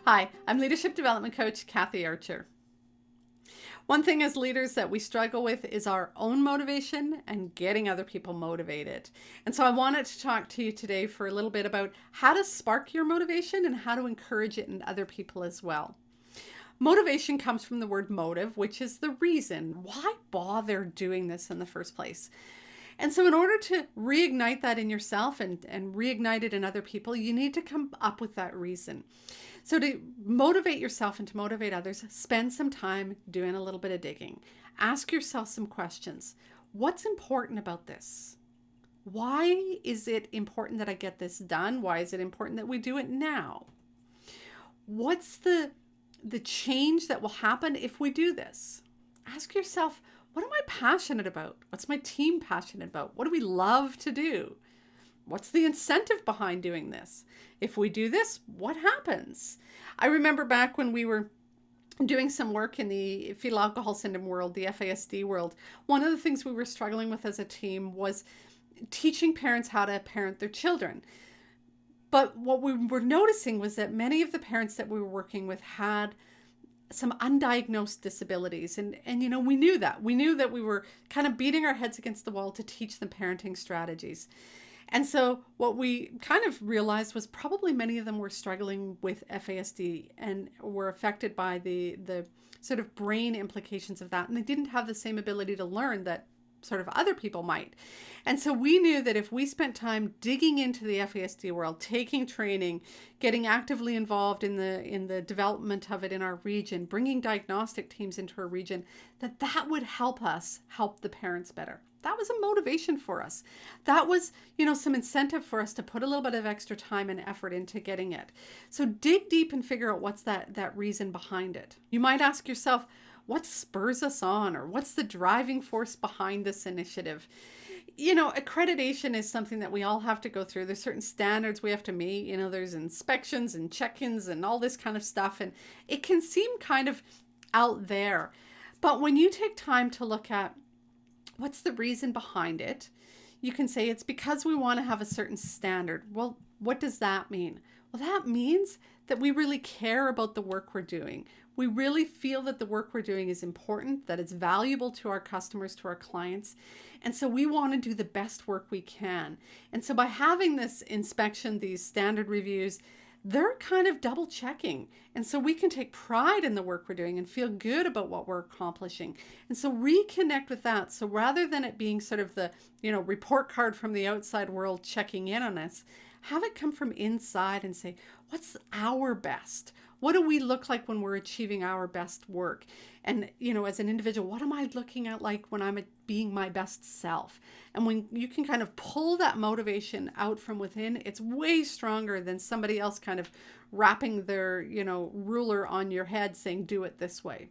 Hi, I'm Leadership Development Coach Kathy Archer. One thing as leaders that we struggle with is our own motivation and getting other people motivated. And so I wanted to talk to you today for a little bit about how to spark your motivation and how to encourage it in other people as well. Motivation comes from the word motive, which is the reason. Why bother doing this in the first place? And so in order to reignite that in yourself and reignite it in other people, you need to come up with that reason. So to motivate yourself and to motivate others, spend some time doing a little bit of digging. Ask yourself some questions. What's important about this? Why is it important that I get this done? Why is it important that we do it now? What's the change that will happen if we do this? Ask yourself, what am I passionate about? What's my team passionate about? What do we love to do? What's the incentive behind doing this? If we do this, what happens? I remember back when we were doing some work in the fetal alcohol syndrome world, the FASD world, one of the things we were struggling with as a team was teaching parents how to parent their children. But what we were noticing was that many of the parents that we were working with had some undiagnosed disabilities. And we knew that. We knew that we were kind of beating our heads against the wall to teach them parenting strategies. And so what we kind of realized was probably many of them were struggling with FASD and were affected by the sort of brain implications of that. And they didn't have the same ability to learn that sort of other people might. And so we knew that if we spent time digging into the FASD world, taking training, getting actively involved in the development of it in our region, bringing diagnostic teams into our region, that would help us help the parents better. That was a motivation for us. That was, some incentive for us to put a little bit of extra time and effort into getting it. So dig deep and figure out what's that reason behind it. You might ask yourself, what spurs us on, or what's the driving force behind this initiative? Accreditation is something that we all have to go through. There's certain standards we have to meet. There's inspections and check-ins and all this kind of stuff. And it can seem kind of out there. But when you take time to look at what's the reason behind it, you can say it's because we want to have a certain standard. Well, what does that mean? Well, that means that we really care about the work we're doing. We really feel that the work we're doing is important, that it's valuable to our customers, to our clients. And so we want to do the best work we can. And so by having this inspection, these standard reviews, they're kind of double checking. And so we can take pride in the work we're doing and feel good about what we're accomplishing. And so reconnect with that. So rather than it being sort of the, report card from the outside world checking in on us, have it come from inside and say, what's our best? What do we look like when we're achieving our best work? And, as an individual, what am I looking at like when I'm being my best self? And when you can kind of pull that motivation out from within, it's way stronger than somebody else kind of wrapping their, ruler on your head saying, do it this way.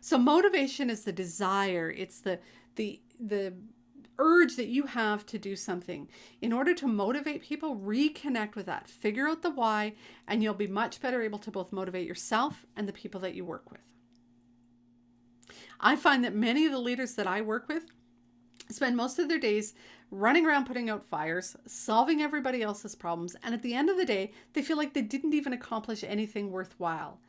So motivation is the desire. It's the urge that you have to do something. In order to motivate people, reconnect with that. Figure out the why, and you'll be much better able to both motivate yourself and the people that you work with. I find that many of the leaders that I work with spend most of their days running around putting out fires, solving everybody else's problems, and at the end of the day, they feel like they didn't even accomplish anything worthwhile.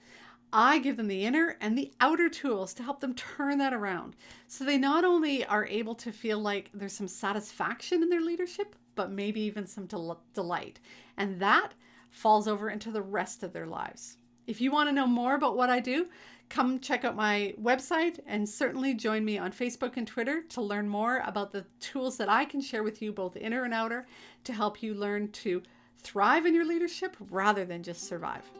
I give them the inner and the outer tools to help them turn that around. So they not only are able to feel like there's some satisfaction in their leadership, but maybe even some delight. And that falls over into the rest of their lives. If you want to know more about what I do, come check out my website and certainly join me on Facebook and Twitter to learn more about the tools that I can share with you, both inner and outer, to help you learn to thrive in your leadership rather than just survive.